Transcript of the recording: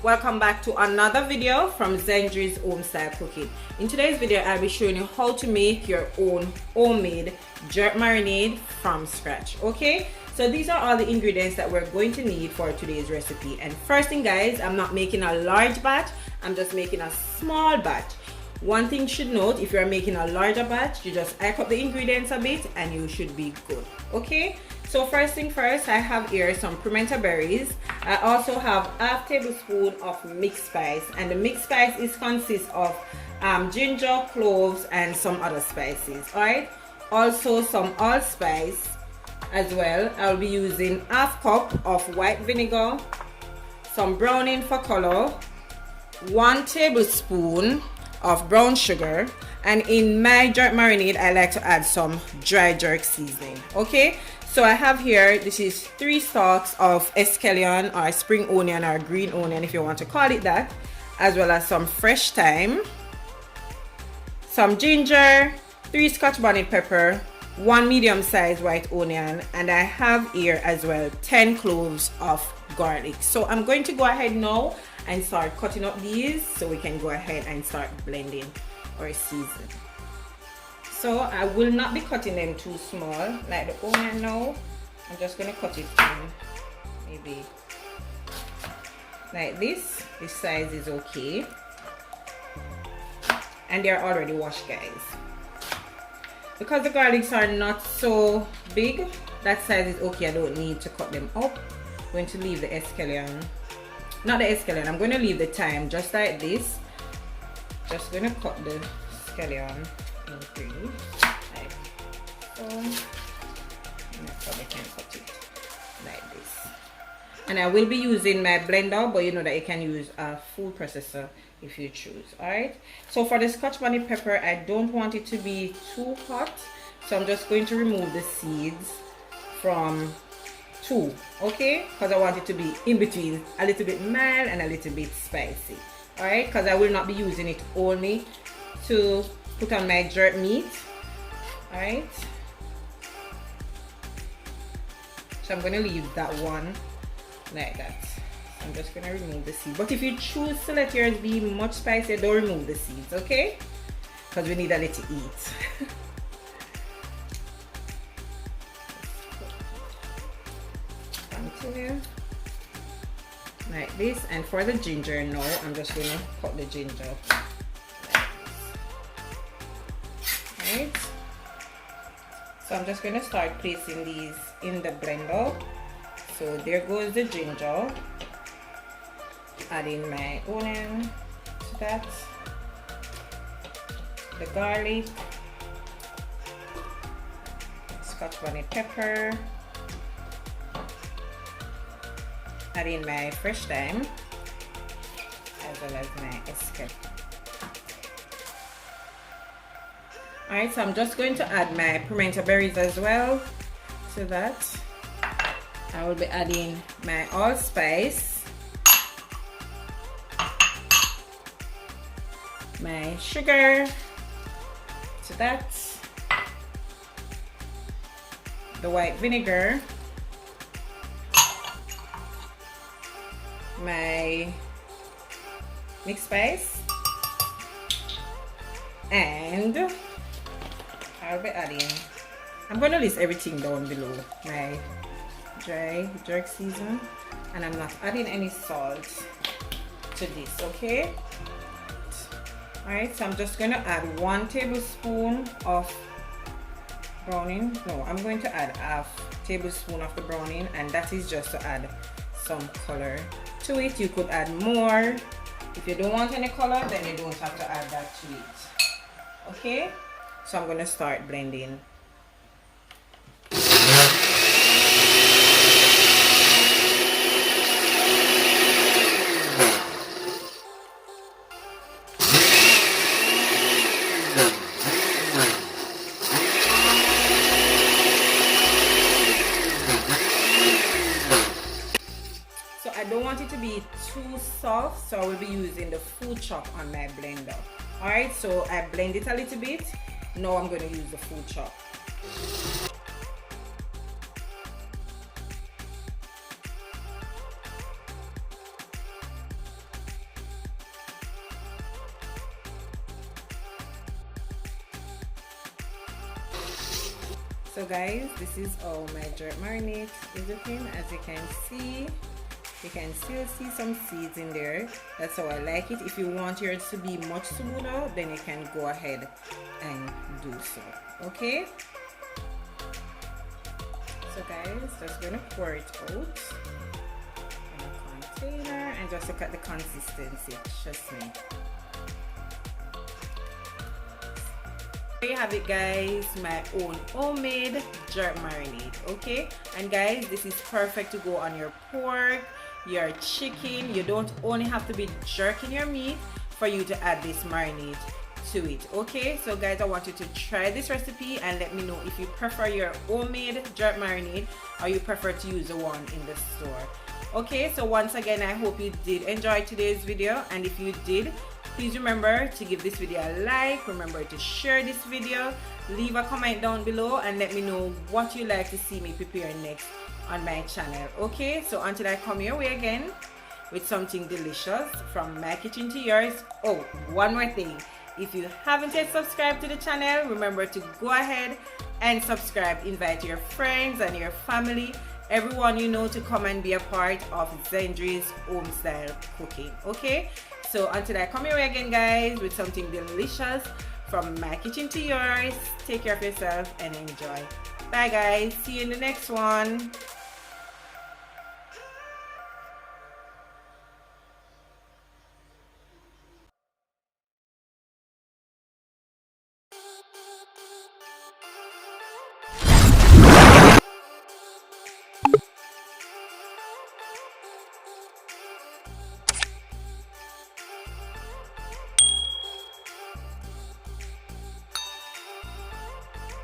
welcome back to another video from Zendri's Home Style Cooking. In today's video, I'll be showing you how to make your own homemade jerk marinade from scratch. Okay, so these are all the ingredients that we're going to need for today's recipe. And first thing, guys, I'm not making a large batch, I'm just making a small batch. One thing you should note, if you're making a larger batch, you just add up the ingredients a bit and you should be good. Okay, so first thing first, I have here some pimento berries. I also have half tablespoon of mixed spice, and the mixed spice consists of ginger, cloves, and some other spices. Alright, also some allspice as well. I'll be using half cup of white vinegar, some browning for color, 1 tablespoon of brown sugar, and in my jerk marinade I like to add some dry jerk seasoning. Okay, so I have here, this is 3 stalks of escallion or spring onion or green onion if you want to call it that, as well as some fresh thyme, some ginger, 3 scotch bonnet pepper, 1 medium-sized white onion, and I have here as well 10 cloves of garlic. So I'm going to go ahead now and start cutting up these so we can go ahead and start blending or season. So I will not be cutting them too small like the onion now. I'm just going to cut it in maybe like this. This size is okay, and they're already washed, guys. Because the garlics are not so big, that size is okay. I don't need to cut them up. I'm going to leave the escallion, not the escallion, I'm going to leave the thyme just like this. Just going to cut the scallion in 3 like so. I probably can cut it like this. And I will be using my blender, but you know that you can use a food processor if you choose. Alright, so for the scotch bonnet pepper, I don't want it to be too hot, so I'm just going to remove the seeds from 2, okay, because I want it to be in between, a little bit mild and a little bit spicy. Alright, because I will not be using it only to put on my jerk meat. Alright, so I'm going to leave that one like that. I'm just going to remove the seeds, but if you choose to let yours be much spicier, don't remove the seeds, okay, because we need a little to eat. Continue like this. And for the ginger now, I'm just going to cut the ginger like this. Right, so I'm just going to start placing these in the blender. So there goes the ginger, adding my onion to that, the garlic, scotch bonnet pepper, adding my fresh thyme, as well as my escallion. Alright, so I'm just going to add my pimento berries as well to that. I will be adding my allspice, my sugar to that, the white vinegar, my mixed spice, and I'll be adding, I'm going to list everything down below, my dry jerk season, and I'm not adding any salt to this, okay. Alright, so I'm just going to add 1 tablespoon of browning. No, I'm going to add half tablespoon of the browning, and that is just to add some color to it. You could add more. If you don't want any color, then you don't have to add that to it. Okay, so I'm going to start blending. I don't want it to be too soft, so I will be using the food chop on my blender. Alright, so I blend it a little bit. Now I'm going to use the food chop. So guys, this is how my jerk marinade is looking. As you can see, you can still see some seeds in there. That's how I like it. If you want yours to be much smoother, then you can go ahead and do so. Okay? So guys, just gonna pour it out in a container and just look at the consistency. Trust me. There you have it guys, my own homemade jerk marinade. Okay, and guys, this is perfect to go on your pork, your chicken. You don't only have to be jerking your meat for you to add this marinade to it. Okay, so guys, I want you to try this recipe and let me know if you prefer your homemade jerk marinade or you prefer to use the one in the store. Okay, so once again, I hope you did enjoy today's video, and if you did, please remember to give this video a like, remember to share this video, leave a comment down below and let me know what you like to see me prepare next on my channel. Okay, so until I come your way again with something delicious from my kitchen to yours. Oh, one more thing, if you haven't yet subscribed to the channel, remember to go ahead and subscribe. Invite your friends and your family, everyone you know, to come and be a part of Zendri's home style cooking. Okay, so until I come your way again guys with something delicious from my kitchen to yours, take care of yourself and enjoy. Bye guys, see you in the next one.